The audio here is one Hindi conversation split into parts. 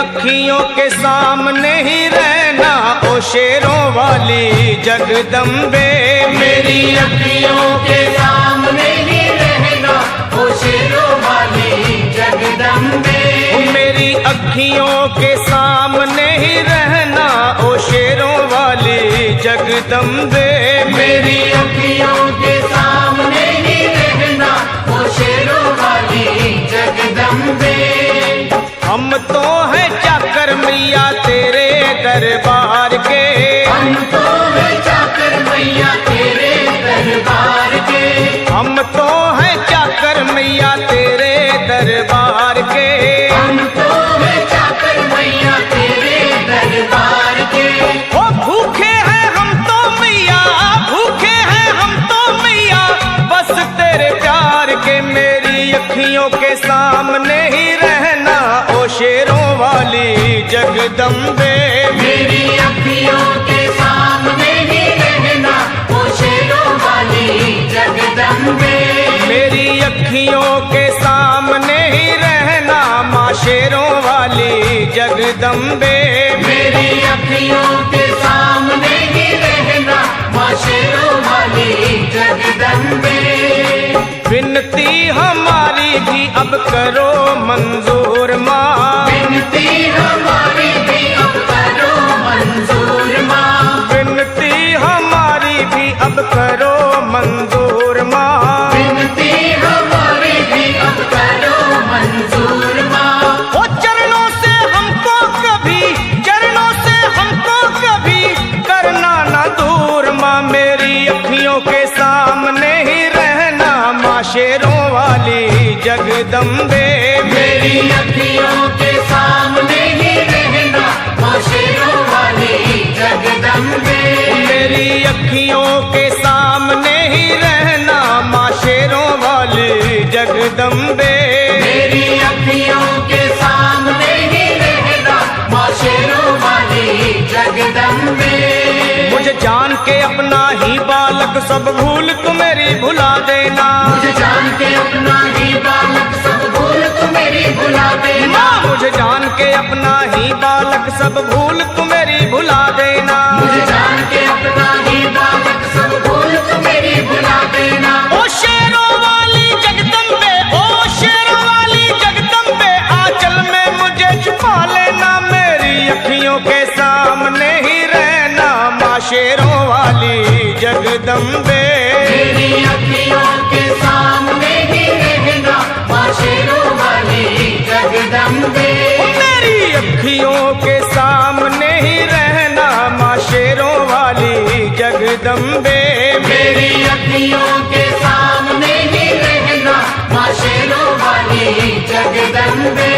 अखियों के सामने ही रहना ओ शेरों वाली जगदम्बे। मेरी अखियों के सामने ही रहना ओ शेरों वाली जगदम्बे। मेरी अखियों के सामने ही रहना ओ शेरों वाली जगदम्बे। मेरी अखियों के सामने ही रहना ओ शेरों वाली जगदम्बे। हम तो हैं चाकर मैया तेरे दरबार के। हम तो हैं चाकर मैया तेरे दरबार के। हम तो हैं चाकर मैया तेरे दरबार के। हम तो हैं चाकर मैया तेरे दरबार के। ओ भूखे हैं हम तो मैया, भूखे हैं हम तो मैया बस तेरे प्यार के। मेरी अखियों के सामने ही रहना ओ शेरों वाली जगदम्बे। मेरी अखियों के सामने ही रहना ओ शेरों वाली जगदम्बे। मेरी अखियों के सामने ही रहना माँ शेरों वाली जगदम्बे। मेरी अखियों के सामने ही रहना माँ शेरों वाली जगदम्बे। विनती हमारी भी अब करो मंजूर माँ। विनती हमारी भी अब करो मंजूर माँ। विनती हमारी भी अब करो मंजूर माँ। विनती हमारी भी अब करो मंजूर माँ। ओ चरणों से हमको कभी, चरणों से हमको कभी करना ना दूर माँ। मेरी अखियों के सामने ही रहना माँ शेरों वाली जगदम्बे। मेरी अखियों के सामने ही रहना माँ शेरों वाली जगदम्बे। मेरी अखियों के सामने ही रहना माँ शेरों वाली जगदम्बे। मेरी अखियों के सामने ही रहना माँ शेरों वाली जगदम्बे। मुझे जान के अपना ही बालक सब भूल तू मेरी भुला देना। मुझे जान के अपना ही बालक सब भूल तू मेरी भुला देना। माँ मुझे जान के अपना ही बालक सब भूल तू मेरी भुला देना। मुझे जान के अपना ही बालक सब भूल तू मेरी भुला देना। ओ शेरों वाली जगदम्बे, ओ शेरों वाली जगदम्बे आंचल में मुझे छुपा लेना। मेरी अखियों के सामने ही रहना माँ शेरों वाली जगदम्बे। मेरी अखियों के सामने ही रहना माँ शेरों वाली जगदम्बे। मेरी अखियों के सामने ही रहना माँ शेरों वाली जगदम्बे। मेरी अखियों के सामने ही रहना माँ शेरों वाली जगदम्बे।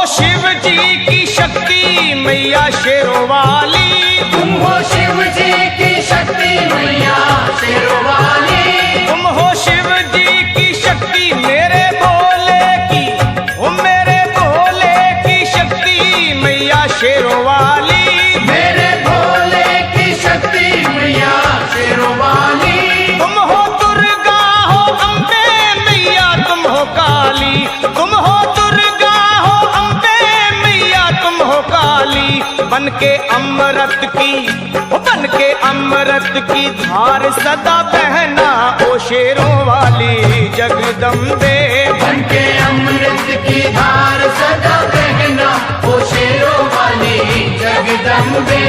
शिव जी की शक्ति मैया शेरों वाली। तुम हो शिव जी की शक्ति मैया शेरों वाली। तुम हो शिव जी की शक्ति मेरे भोले की, ओ मेरे भोले की शक्ति मैया शेरों वाली। मेरे भोले की शक्ति मैया शेरों वाली। तुम हो दुर्गा हो अम्बे मैया तुम हो काली। तुम हो दुर्गा हो अम्बे मैया तुम हो काली। बन के अमृत की, बन के अमृत की धार सदा बहना ओ शेरों वाली जगदम्बे। बन के अमृत की धार सदा बहना ओ शेरों वाली जगदम्बे।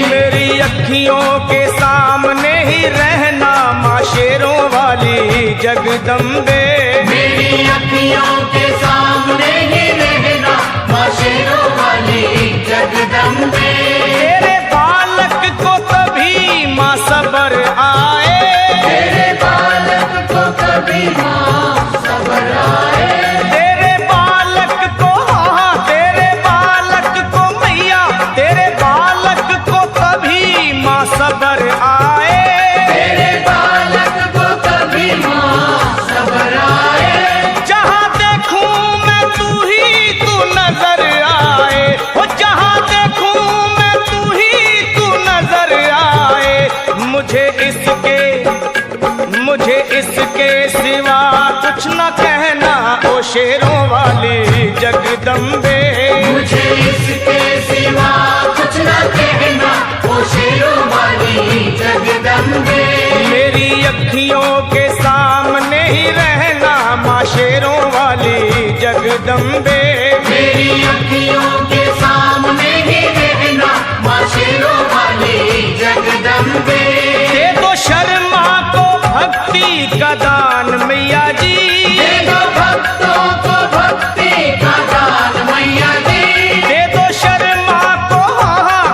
मेरी अखियों के सामने ही रहना माँ शेरों वाली जगदम्बे। मेरी अखियों के सामने ही रहना माँ शेरों वाली जगदम्बे। तेरे बालक को कभी माँ सबर आए। तेरे बालक को कभी माँ सबर आए। तेरे बालक को, हाँ तेरे बालक को मैया, तेरे बालक को कभी माँ सबर आए। अखियों के सामने ही रहना माँ शेरों वाली जगदम्बे। मेरी अखियों के सामने ही रहना माँ शेरों वाली जगदम्बे। दे दो शर्मा को भक्ति का दान मैया जी, दे दो भक्तों को भक्ति का दान मैया जी। दे दो शर्मा को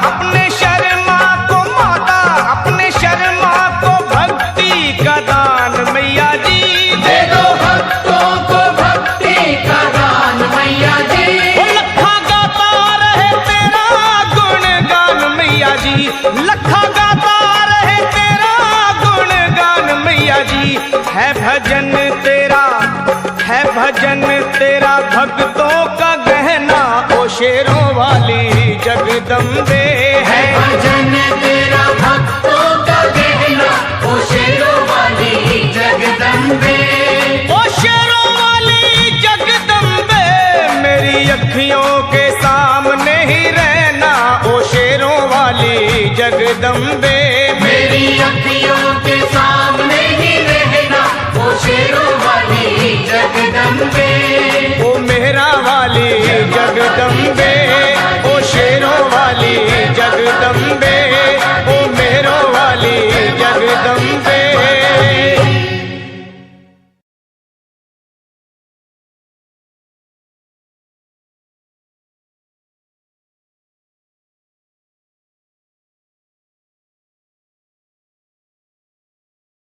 अपने शर्मा को माता, अपने शर्मा को भक्ति का दान मैया जी। दे दो भक्तों को भक्ति का दान मैया जी। वो लखा गाता रहे तेरा गुणगान मैया जी, लखा गाता रहे तेरा गुणगान मैया जी। है भजन तेरा, है भजन तेरा भक्तों का गहना ओ शेरों वाली जगदम्बे। है भजन तेरा भक्तों का गहना ओ शेरों वाली जगदम्बे। ओ शेरों वाली जगदम्बे, मेरी अखियों के सामने ही रहना ओ शेरों वाली जगदम्बे। मेरी अखियों